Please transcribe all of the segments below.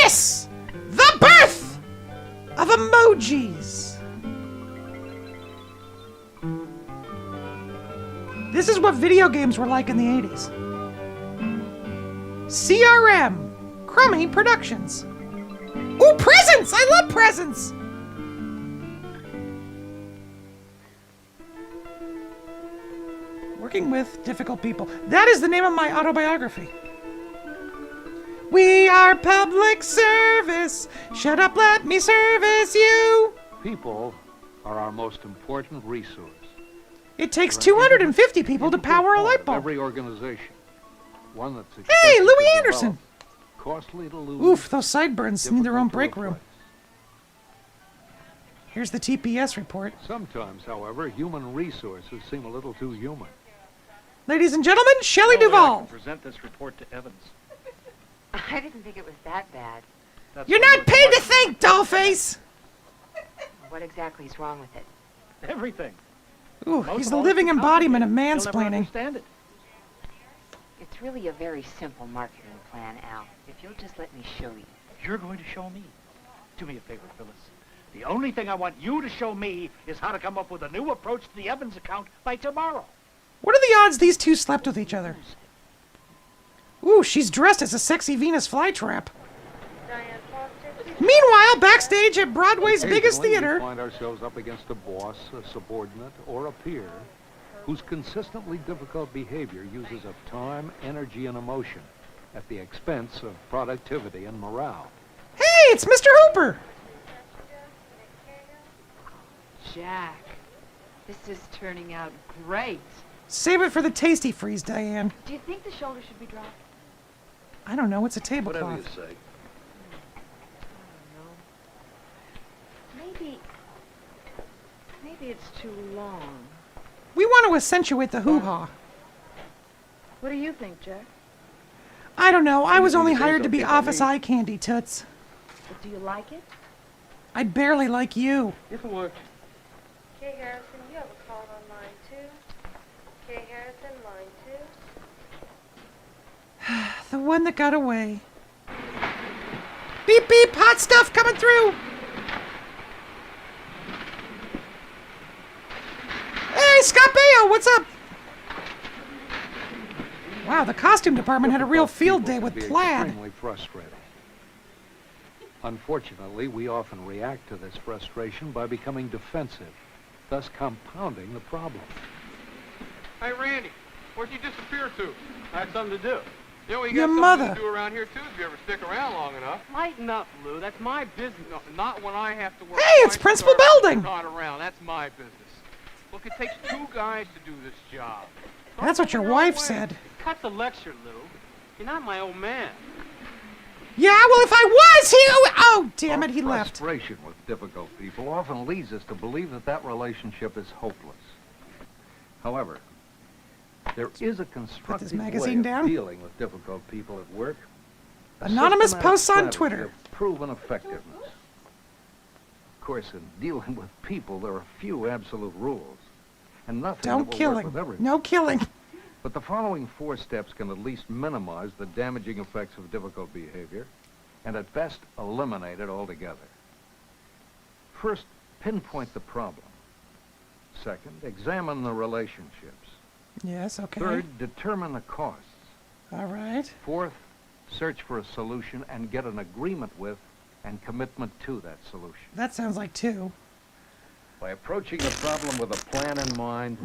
this! The birth of emojis! This is what video games were like in the 80s. CRM, Crummy Productions. Ooh, presents! I love presents! Working with difficult people. That is the name of my autobiography. We are public service. Shut up, let me service you. People are our most important resource. It takes 250 people to power a light bulb. Every organization. One that's Hey, Louis Anderson. Costly to lose. Oof, those sideburns need their own break room. Here's the TPS report. Sometimes, however, human resources seem a little too human. Ladies and gentlemen, Shelley Duvall. Present this report to Evans. I didn't think it was that bad. You're not paid to think, dollface! What exactly is wrong with it? Everything. Ooh, he's the living embodiment of You'll never mansplaining. understand it. It's really a very simple marketing plan, Al. If you'll just let me show you. You're going to show me. Do me a favor, Phyllis. The only thing I want you to show me is how to come up with a new approach to the Evans account by tomorrow. What are the odds these two slept with each other? Ooh, she's dressed as a sexy Venus flytrap. Meanwhile, backstage at Broadway's biggest Occasionally, theater... we find ourselves up against a boss, a subordinate, or a peer whose consistently difficult behavior uses up time, energy, and emotion at the expense of productivity and morale. Hey, it's Mr. Hooper! Jack, this is turning out great. Save it for the tasty freeze, Diane. Do you think the shoulder should be dropped? I don't know, it's a Whatever you tablecloth. say. Maybe it's too long. We want to accentuate the hoo-ha. What do you think, Jack? I don't know, I was Anything only you say hired to don't be get on office me. eye candy, Toots. But do you like it? I barely like you. It'll work. Kay Harrison, you have a call on line 2. Kay Harrison, line 2. The one that got away. Beep, beep, hot stuff coming through! Hey, Scott Baio, what's up? Wow, the costume department had a real field day with plaid. Extremely frustrating. Unfortunately, we often react to this frustration by becoming defensive, thus compounding the problem. Hey, Randy, where'd you disappear to? I had something to do. You know, you Your got mother. something to do around here, too, if you ever stick around long enough. Lighten up, Lou. That's my business. No, not when I have to work. Hey, it's twice Principal as hard Belding. when you're Not around. That's my business. Look, it takes 2 guys to do this job. That's what your wife said. Cut the lecture, Lou. You're not my old man. Yeah, well, if I was, he... Oh, damn it, he left. Frustration with difficult people often leads us to believe that that relationship is hopeless. However, there is a constructive magazine way down. of dealing with difficult people at work. A Anonymous systematic posts on strategy Twitter. of proven effectiveness. Of course, in dealing with people, there are few absolute rules, and nothing that Don't will killing. work with everyone. No killing. But the following 4 steps can at least minimize the damaging effects of difficult behavior, and at best eliminate it altogether. First, pinpoint the problem. Second, examine the relationships. Yes, okay. Third, determine the costs. All right. Fourth, search for a solution and get an agreement with and commitment to that solution. That sounds like 2. By approaching the problem with a plan in mind,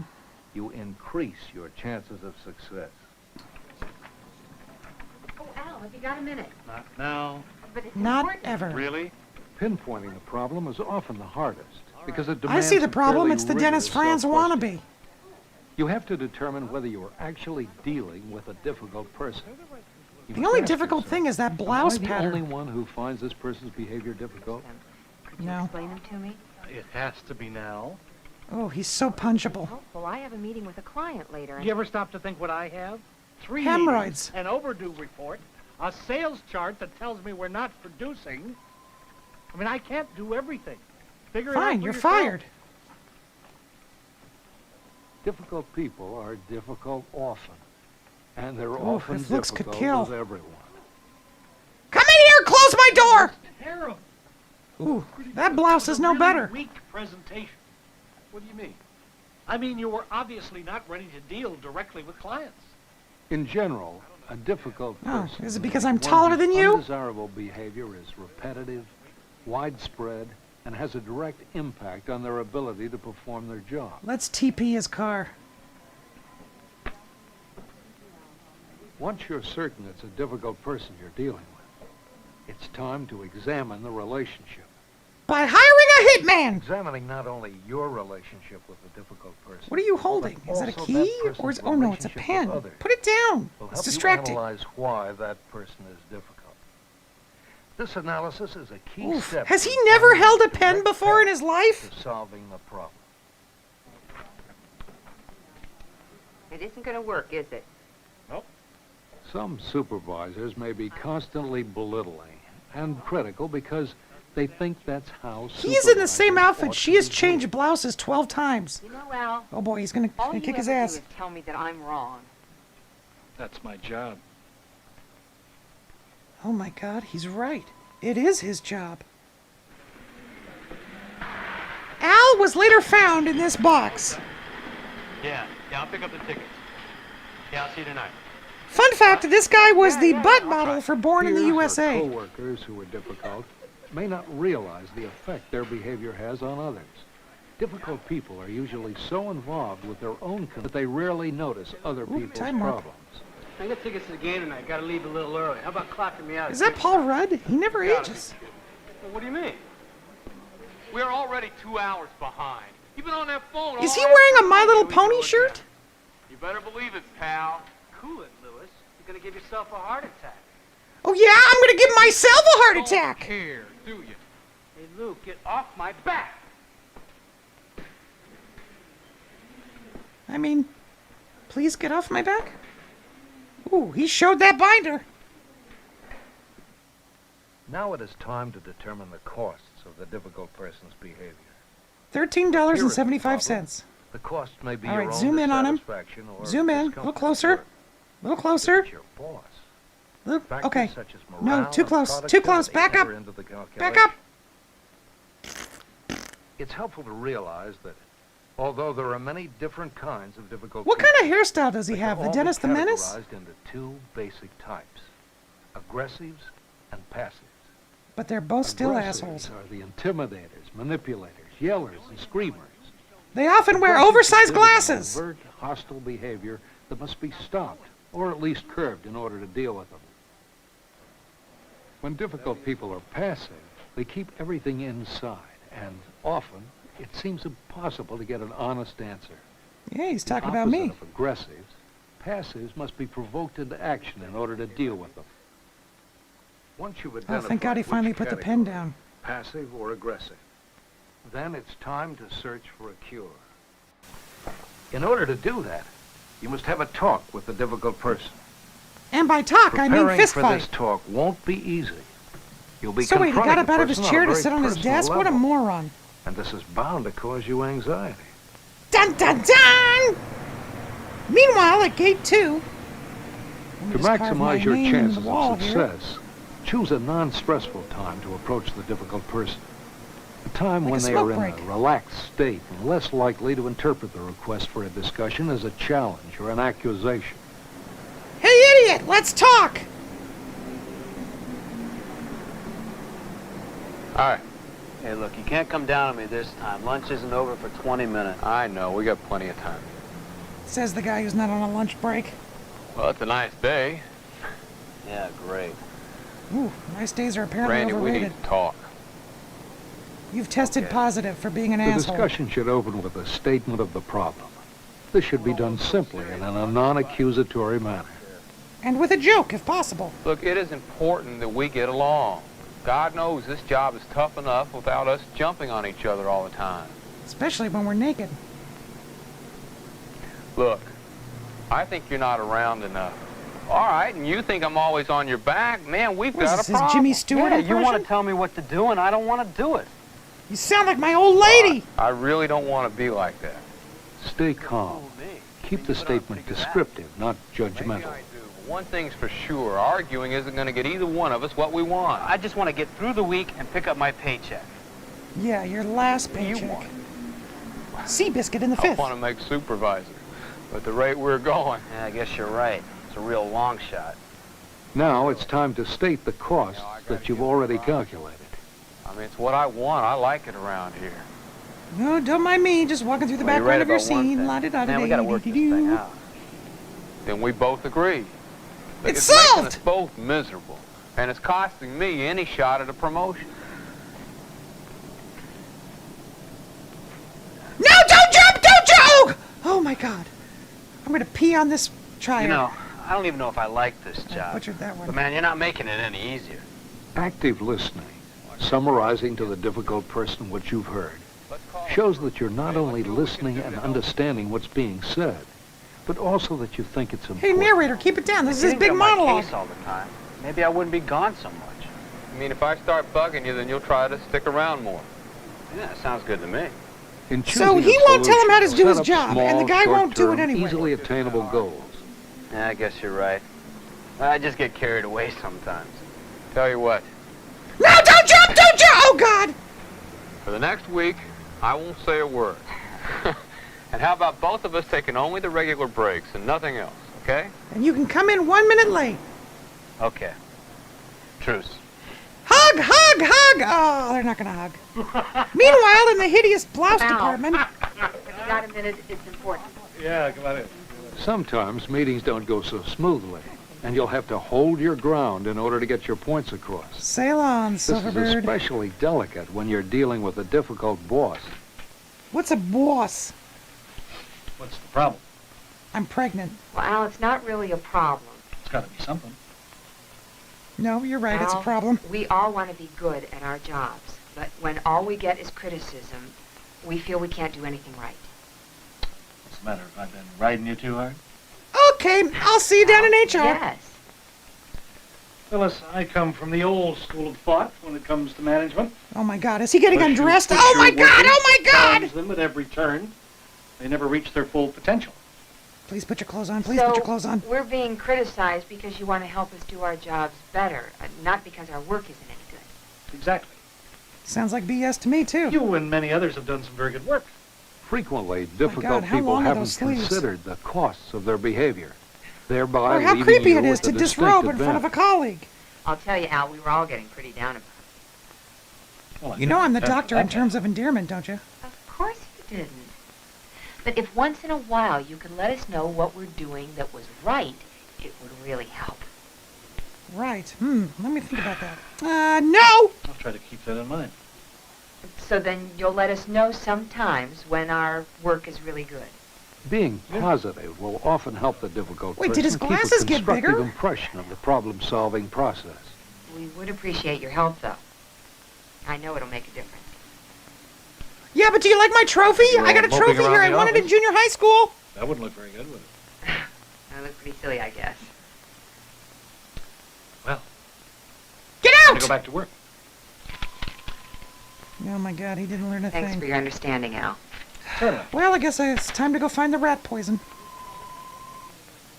you increase your chances of success. Oh, Al, have you got a minute? Not now. But it's Not important. ever. Really? Pinpointing the problem is often the hardest because it I demands see the some problem. fairly It's the Dennis rigorous Franz self-questioning. wannabe. You have to determine whether you are actually dealing with a difficult person. You The must only ask difficult yourself, thing is that am blouse I the pattern. only one who finds this person's behavior difficult? Could you No. explain them to me? It has to be now. Oh, he's so punchable. Oh, well, I have a meeting with a client later. Do you ever stop to think what I have? 3 Hemorrhoids. meetings, an overdue report, a sales chart that tells me we're not producing. I mean, I can't do everything. Figure it out Fine, for you're yourself. fired. Difficult people are difficult often, and they're Oh, often if looks could difficult kill. with everyone. Come in here, close Close my door! Terrible. Ooh, that blouse is no better. Weak presentation. What do you mean? I mean, you were obviously not ready to deal directly with clients. In general, a difficult Oh, person is it because I'm one taller whose than you? Undesirable behavior is repetitive, widespread, and has a direct impact on their ability to perform their job. Let's TP his car. Once you're certain it's a difficult person you're dealing with, it's time to examine the relationship. By hiring a hitman! Examining not only your relationship with the difficult person. What are you holding? but Is that a also key? that Or person's is... Oh no, it's a relationship with pen. others. Put it down. Will It's help distracting. you analyze why that person is difficult. This analysis is a key Oof. step. Has he in never finding held the a pen direct before in path his life? to solving the problem. It isn't going to work, is it? Some supervisors may be constantly belittling and critical because they think that's how He's in the same supervisors outfit. ought She to has behave. changed blouses 12 times. You know, Al, Oh boy, he's gonna all you kick his ever ass. do is tell me that I'm wrong. That's my job. Oh my god, he's right. It is his job. Al was later found in this box. Yeah, I'll pick up the tickets. Yeah, I'll see you tonight. Fun fact, this guy was the butt model for Born in the Peers or USA. co-workers who are difficult may not realize the effect their behavior has on others. Difficult people are usually so involved with their own that they rarely notice other people's time up. problems. I got tickets to the game tonight. Got to leave a little early. How about clocking me out? Is that Paul Rudd? He never ages. Well, what do you mean? We're already 2 hours behind. You've been on that phone. Is all he wearing a afternoon. My Little Here we Pony go shirt? again. You better believe it, pal. Cool it, Lewis. You're gonna give yourself a heart attack. Oh yeah, I'm gonna give myself a heart Don't attack. care, do you? Hey, Luke, get off my back. I mean, please get off my back. Ooh, he showed that binder. Now it is time to determine the costs of the difficult person's behavior. $13.75. The cost may be All your right, own zoom in on him. dissatisfaction or Zoom in, a little discomfort closer. at work. A little closer. It's your boss. Look, Factors okay. such as No, morale too and close. Too close. productivity Back up. enter into the Back up. calculation. It's helpful to realize that although there are many different kinds of difficult What people, kind of hairstyle does he they have? can The all be Dennis the Menace? categorized into two basic types: aggressives and passives. But they're both still Aggressives assholes. are the intimidators, manipulators, yellers, and screamers. They often wear Aggressives oversized exhibit an glasses. overt, hostile behavior that must be stopped, or at least curbed in order to deal with them. When difficult people are passive, they keep everything inside, and often it seems impossible to get an honest answer. Yeah, he's talking The about me. opposite of aggressives, passives must be provoked into action in order to deal with them. Once you've Oh, identified thank God he which finally put the pen category, down. passive or aggressive, then it's time to search for a cure. In order to do that, you must have a talk with the difficult person. And by talk, I mean Preparing fist for fight. this talk won't be easy. You'll be So wait, he got confronting up the out of his person chair on a to very sit on his personal desk? What a level, moron. and this is bound to cause you anxiety. Dun dun dun! Meanwhile, at gate 2... To maximize your chances of success, choose a non-stressful time to approach the difficult person. A time Like when a they are smoke in break. a relaxed state and less likely to interpret the request for a discussion as a challenge or an accusation. Hey, idiot! Let's talk! All right. Hey, look, you can't come down on me this time. Lunch isn't over for 20 minutes. I know, we got plenty of time. Says the guy who's not on a lunch break. Well, it's a nice day. Yeah, great. Ooh, nice days are apparently Randy, we overrated. need to talk. You've tested positive for being an The asshole. discussion should open with a statement of the problem. This should be done simply and in a non-accusatory manner. And with a joke, if possible. Look, it is important that we get along. God knows this job is tough enough without us jumping on each other all the time. Especially when we're naked. Look, I think you're not around enough. All right, and you think I'm always on your back? Man, we've What is got this, a his problem. Jimmy Stewart Yeah, you want impression? to tell me what to do, and I don't want to do it. You sound like my old lady! I really don't want to be like that. Stay calm. Keep the statement descriptive, not Maybe judgmental. I do. One thing's for sure, arguing isn't going to get either one of us what we want. I just want to get through the week and pick up my paycheck. Yeah, your last paycheck. want? Seabiscuit in the I fifth. want to make supervisor, but at the rate we're going. Yeah, I guess you're right. It's a real long shot. Now it's time to state the costs that you've already calculated. I mean, it's what I want. I like it around here. No, don't mind me. Just walking through the Well, you're right background of your about one scene. thing. La-di-da-di-da-di-doo. Man, we got to work this thing out. Then we both agree. It's making solved! us both miserable, and it's costing me any shot at a promotion. No, don't jump! Don't jump! Oh, my God. I'm going to pee on this trier. You know, I don't even know if I like this I job. butchered that one. But, man, you're not making it any easier. Active listening, summarizing to the difficult person what you've heard, shows that you're not only listening and understanding what's being said, but also that you think it's Hey, important. narrator, keep it down. This is If his you big didn't get on my monologue. case all the time, maybe I wouldn't be gone so much. I mean, if I start bugging you, then you'll try to stick around more. Yeah, sounds good to me. In So choosing he a won't tell him how to solution, do his set up job, and the small, guy won't do it short-term, anyway. Easily attainable goals. Yeah, I guess you're right. I just get carried away sometimes. Tell you what, No, don't jump! Don't jump! Oh, God! for the next week, I won't say a word. And how about both of us taking only the regular breaks and nothing else, okay? And you can come in 1 minute late. Okay. Truce. Hug, hug, hug! Oh, they're not going to hug. Meanwhile, in the hideous blouse Ow. department... If you got a minute, it's important. Sometimes meetings don't go so smoothly, and you'll have to hold your ground in order to get your points across. Sail on, This is Silverbird. especially delicate when you're dealing with a difficult boss. What's a boss? What's the problem? I'm pregnant. Well, Al, it's not really a problem. It's got to be something. No, you're right, it's a Al, problem. We all want to be good at our jobs, but when all we get is criticism, we feel we can't do anything right. What's the matter? Have I been riding you too hard? Okay, I'll see you down in HR. Yes. Phyllis, I come from the old school of thought when it comes to management. Oh, my God, is he getting Unless you undressed? push Oh, your my God, workers, oh, my God! challenge them at every turn. They never reach their full potential. Please put your clothes on, please put your clothes on. We're being criticized because you want to help us do our jobs better, not because our work isn't any good. Exactly. Sounds like BS to me, too. You and many others have done some very good work. Frequently, difficult how people long are haven't those sleeves? considered the costs of their behavior, thereby Or how leaving creepy you it is with a to distinct disrobe in front of a advantage. colleague. I'll tell you, Al, we were all getting pretty down about it. Well, I You know I'm the didn't doctor intend in that. terms of endearment, don't you? Of course you didn't. But if once in a while you could let us know what we're doing that was right, it would really help. Right. Let me think about that. No! I'll try to keep that in mind. So then you'll let us know sometimes when our work is really good. Being positive will often help the difficult Wait, person did his keep glasses a get constructive bigger? impression of the problem-solving process. We would appreciate your help, though. I know it'll make a difference. Yeah, but do you like my trophy? You're I got a all trophy moping here. I around the won it in office? junior high school. That wouldn't look very good, would it? That looks pretty silly, I guess. Well, Get I'm going out! to go back to work. Oh, my God, he didn't learn a Thanks thing. for your understanding, Al. Certainly. Well, I guess it's time to go find the rat poison.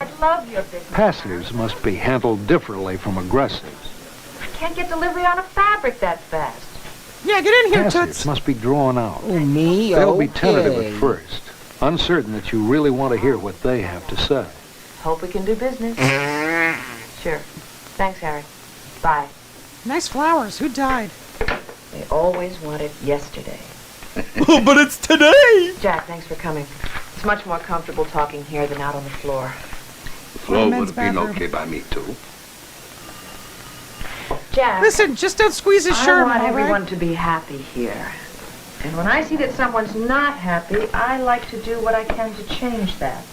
I love your business. Passives must be handled differently from aggressives. I can't get delivery on a fabric that fast. Yeah, get in here, Passives Toots. must be drawn out. Oh, me? They'll Okay. be tentative at first, uncertain that you really want to hear what they have to say. Hope we can do business. Sure. Thanks, Harry. Bye. Nice flowers. Who died? They always want it yesterday. Oh, but it's today! Jack, thanks for coming. It's much more comfortable talking here than out on the floor. The floor men's would have been bathroom. okay by me, too. Jack, Listen, just don't squeeze his I shirt, want all everyone right? to be happy here. And when I see that someone's not happy, I like to do what I can to change that.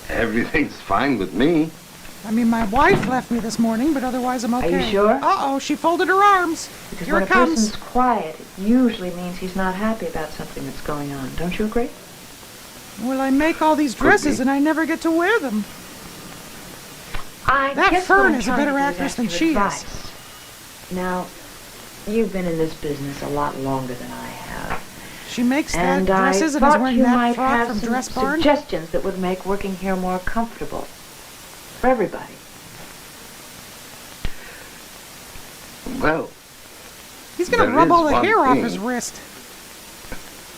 Everything's fine with me. I mean, my wife left me this morning, but otherwise I'm okay. you sure? Uh-oh, she folded her arms. Because Here when it a person's comes. quiet, it usually means he's not happy about something that's going on. Don't you agree? Well, I make all these dresses and I never get to wear them. I That guess Fern what I'm is a trying better to do actress ask than your she is. advice. Now, you've been in this business a lot longer than I have. She makes that And I dresses and is thought wearing you that might frock have from some Dress Barn. suggestions that would make working here more comfortable for everybody. Well, He's gonna there rub is all the one hair off thing. his wrist.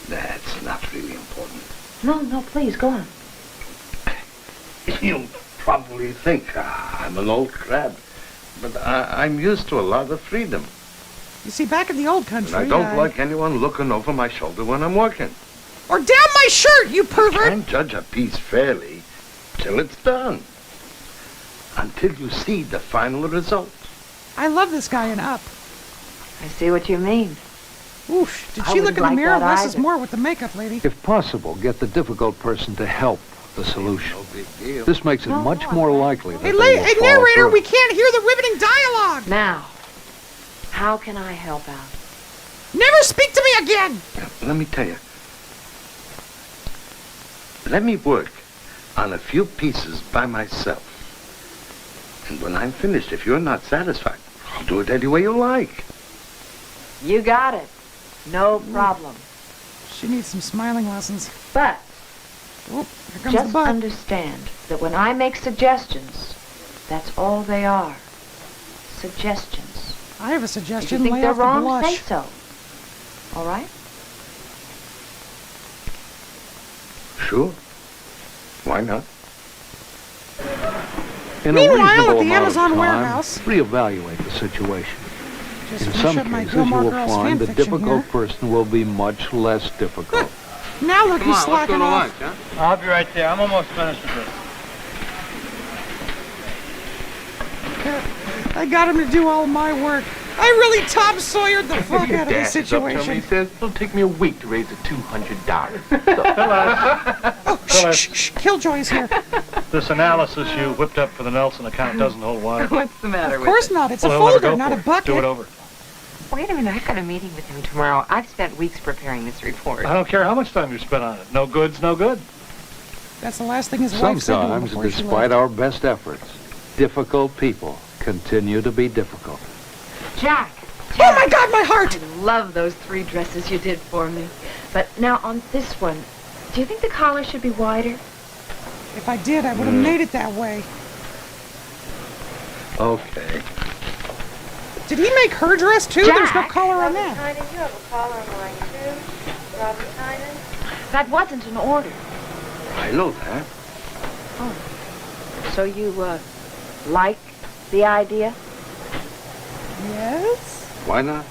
That's not really important. No, please, go on. You'll probably think I'm an old crab, but I'm used to a lot of freedom. You see, back in the old country, And I don't like anyone looking over my shoulder when I'm working. Or down my shirt, you pervert! Can't judge a piece fairly till it's done. Until you see the final result. I love this guy in Up. I see what you mean. Oof, did I she look wouldn't in the like mirror? that Less is either. more with the makeup lady. If possible, get the difficult person to help the solution. No big deal. This makes it No, much no, more I'm likely that Hey, they will hey, follow narrator, through. we can't hear the riveting dialogue! Now, how can I help out? Never speak to me again! Let me tell you. Let me work on a few pieces by myself. And when I'm finished, if you're not satisfied, I'll do it any way you like. You got it. No problem. She needs some smiling lessons. But Oh, here comes just the butt. understand that when I make suggestions, that's all they are. Suggestions. I have a If you suggestion. think Lay they're off the wrong, blush. say so. All right? Sure. Why not? In a Meanwhile, at reasonable the amount Amazon of time, warehouse. reevaluate the situation. Just In finish some up my cases, you Gilmore will Girls find the fanfiction difficult here. person will be much less difficult. Now look, Come he's on, let's go slacking to off. lunch, huh? I'll be right there. I'm almost finished with this. I got him to do all my work. I really Tom Sawyered the fuck out of this He situation. says, it'll take me a week to raise the $200. Oh, shh, Killjoy's here. This analysis you whipped up for the Nelson account doesn't hold water. What's the matter Of course not. It's a Well, he'll never folder, go not a for it. bucket. Do it over. Wait a minute, I've got a meeting with him tomorrow. I've spent weeks preparing this report. I don't care how much time you spent on it. No good's no good. That's the last thing his wife said to him Sometimes, before she despite left. our best efforts, difficult people continue to be difficult. Jack! Oh my God, my heart! I love those 3 dresses you did for me. But now on this one, do you think the collar should be wider? If I did, I would have made it that way. Okay. Did he make her dress too? There's no Jack! collar on Robin that. Tynan, you have a caller on line 2. Robin Tynan. That wasn't an order. I know that. So you, like the idea? Yes? Why not?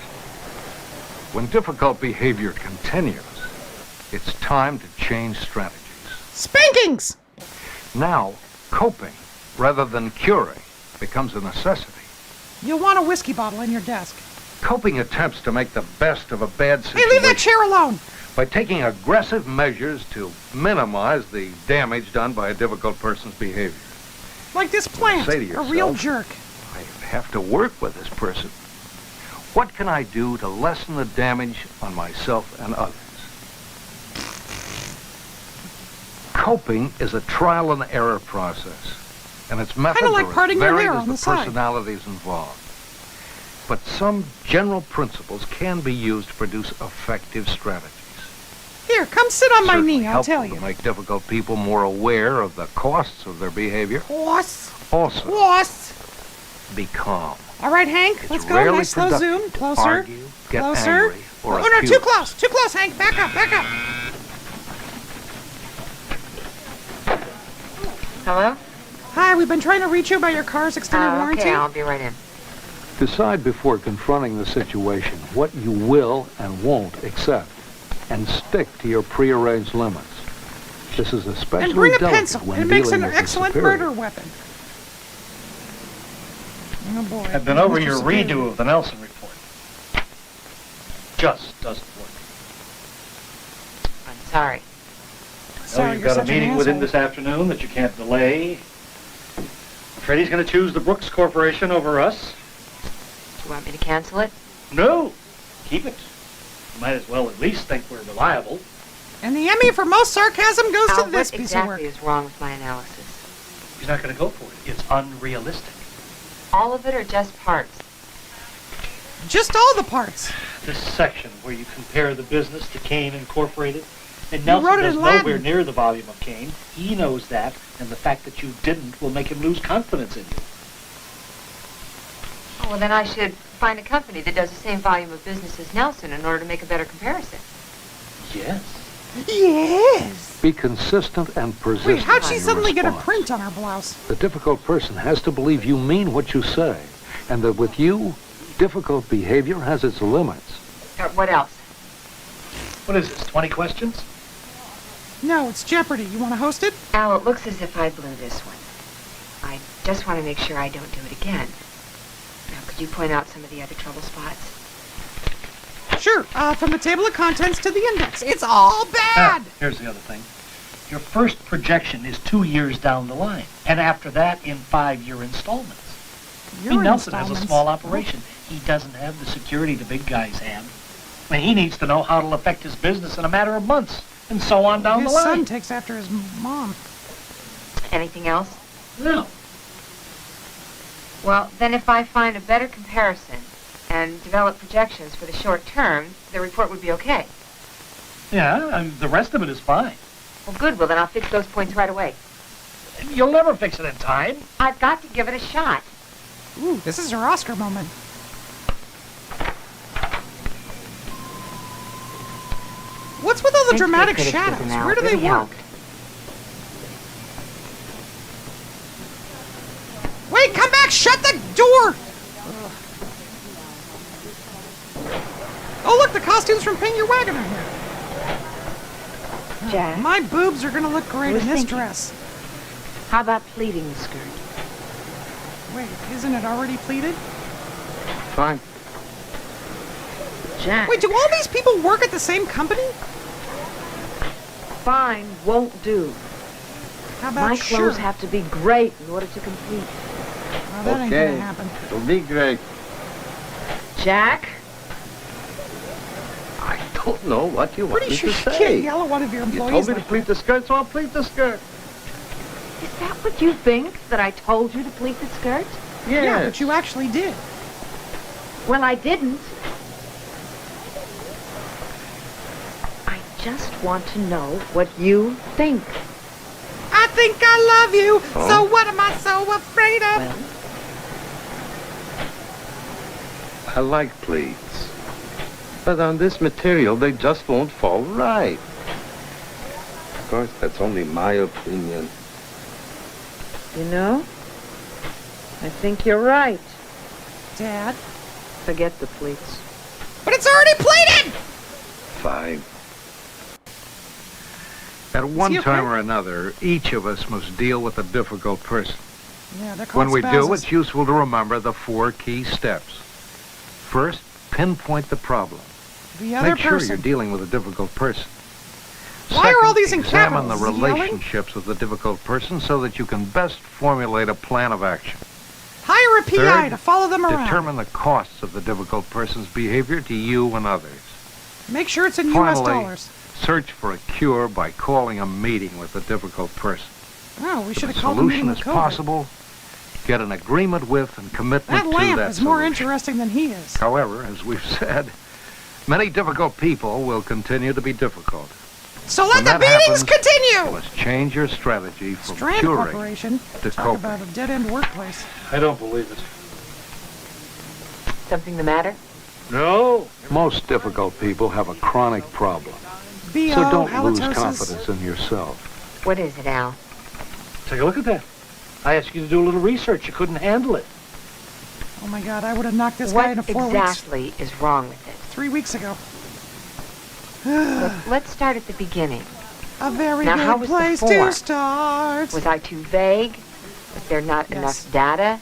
When difficult behavior continues, it's time to change strategies. Spankings! Now, coping rather than curing becomes a necessity. You'll want a whiskey bottle in your desk. Coping attempts to make the best of a bad Hey, situation leave that chair alone! by taking aggressive measures to minimize the damage done by a difficult person's behavior. Like this plant. Say to A real yourself, jerk. I have to work with this person. What can I do to lessen the damage on myself and others? Coping is a trial and error process, and its methods Kinda like are as parting your varied hair as on the the side. personalities involved. But some general principles can be used to produce effective strategies. Here, come sit on my Certainly knee, I'll helpful tell to you. make difficult people more aware of the costs of their behavior. Horse. Also, Horse. be calm. All right, Hank, It's let's go. rarely Nice slow productive zoom. to Closer. argue, get Closer. angry, or Oh, no, accuse. too close. Too close, Hank. Back up, back up. Hello? Hi, we've been trying to reach you about your car's extended warranty. Okay, I'll be right in. Decide before confronting the situation what you will and won't accept, and stick to your prearranged limits. This is especially And bring a delicate pencil. when It makes an dealing with a excellent superior. murder weapon. Oh, boy. I've been over Mr. your Superior. redo of the Nelson report. Just doesn't work. I'm sorry. I know Sorry, you've you're got a such an meeting with him asshole. this afternoon that you can't delay. I'm afraid he's going to choose the Brooks Corporation over us. Do you want me to cancel it? No, keep it. You might as well at least think we're reliable. And the Emmy for most sarcasm goes Al, to this what piece of work. exactly is wrong with my analysis? He's not going to go for it. It's unrealistic. All of it or just parts? Just all the parts. This section where you compare the business to Kane Incorporated, and You wrote Nelson it does in nowhere Latin. near the volume of Kane. He knows that, and the fact that you didn't will make him lose confidence in you. Well, then I should find a company that does the same volume of business as Nelson in order to make a better comparison. Yes. Yes! Be consistent and persistent. Wait, how'd she in your suddenly get a response. print on her blouse? The difficult person has to believe you mean what you say, and that with you, difficult behavior has its limits. What else? What is this, 20 questions? No, it's Jeopardy. You want to host it? Al, it looks as if I blew this one. I just want to make sure I don't do it again. Now, could you point out some of the other trouble spots? Sure. From the table of contents to the index. It's all bad! Here's the other thing. Your first projection is 2 years down the line, and after that in 5-year installments. Nelson has a small operation. He doesn't have the security the big guys have. I mean, he needs to know how it'll affect his business in a matter of months, and so on down the His line. son takes after his mom. Anything else? No. Well, then if I find a better comparison and develop projections for the short term, the report would be okay. Yeah, the rest of it is fine. Well, good. Well, then I'll fix those points right away. You'll never fix it in time. I've got to give it a shot. Ooh, this is her Oscar moment. What's with all the Thanks for dramatic your shadows? criticism, Al. Where do they Really work? helped. Wait, come back! Shut the door! Ugh. Oh, look, the costumes from Paint Your Wagon are here. Jack, My boobs are gonna look great was in this thinking. dress. how about pleating the skirt? Wait, isn't it already pleated? Fine. Jack, Wait, do all these people work at the same company? fine won't do. How about My sure? clothes have to be great in order to complete. Well, that ain't Okay. gonna happen. It'll be great. Jack? I don't know what you want Pretty me sure to you say. can't yell at one of your You employees told me to like pleat the skirt, so I'll pleat the skirt. Is that what you think? That I told you to pleat the skirt? Yes. Yeah, but you actually did. Well, I didn't. I just want to know what you think. I think I love you, Oh. so what am I so afraid of? Well, I like pleats. But on this material, they just won't fall right. Of course, that's only my opinion. you know, I think you're right. Dad? Forget the pleats. But it's already pleated! Fine. At one he okay? time or another, each of us must deal with a difficult person. Yeah, they're called When we do, spouses. it's useful to remember the 4 key steps. First, pinpoint the problem. The other Make sure person. you're dealing with a difficult person. Why are all these in examine capitals? the Is he yelling? relationships of the difficult person so that you can best formulate a plan of action. Hire a PI Third, to follow them around. Determine the costs of the difficult person's behavior to you and others. Make sure it's in U.S. Finally, dollars. search for a cure by calling a meeting with the difficult person. Oh, we should If have a called the meeting solution with is COVID. possible, get an agreement with and commitment That to lamp that is more solution. interesting than he is. However, as we've said, many difficult people will continue to be difficult. So let When the that meetings happens, You continue! must change your strategy from Strand curing Corporation. to Talk coping. about a dead-end workplace. I don't believe it. Something the matter? No. Most difficult people have a chronic problem. B.O. So don't lose halitosis. confidence in yourself. What is it, Al? Take a look at that. I asked you to do a little research. You couldn't handle it. Oh my God, I would have knocked this guy What into 4 weeks. exactly is wrong with it? 3 weeks ago. Look, let's start at the beginning. A very Now, how good was the place to form? start. Was I too vague? Was there not Yes. enough data?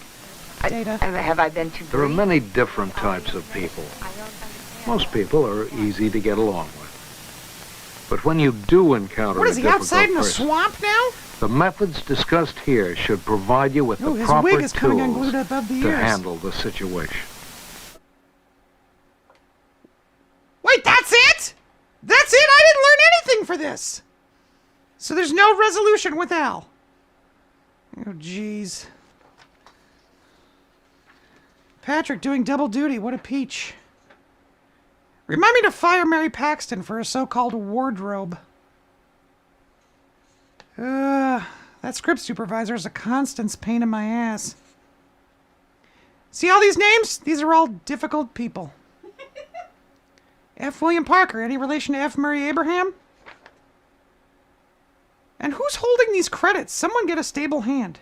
Data. Have I been too There are brief? many different types of people. Most people are easy to get along with. But when you do encounter What a is he, difficult outside in a person, swamp now? the methods discussed here should provide you with Oh, the his proper wig is coming tools unglued above the to ears. handle the situation. Wait, that's it? That's it? I didn't learn anything for this. So there's no resolution with Al. Oh, jeez. Patrick doing double duty. What a peach. Remind me to fire Mary Paxton for a so-called wardrobe. That script supervisor is a constant pain in my ass. See all these names? These are all difficult people. F. William Parker, any relation to F. Murray Abraham? And who's holding these credits? Someone get a stable hand.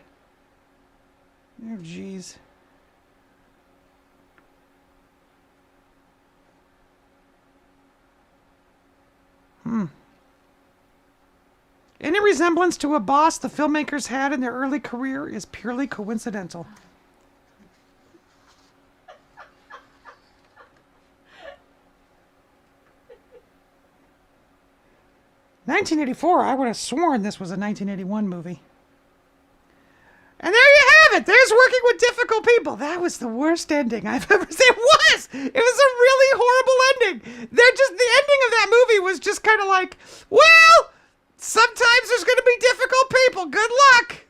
Oh, jeez. Any resemblance to a boss the filmmakers had in their early career is purely coincidental. "1984, I would have sworn this was a 1981 movie. And there you have it. There's Working with Difficult People. That was the worst ending I've ever seen. It was. It was a really horrible ending. The ending of that movie was just kind of like, well, sometimes there's going to be difficult people. Good luck.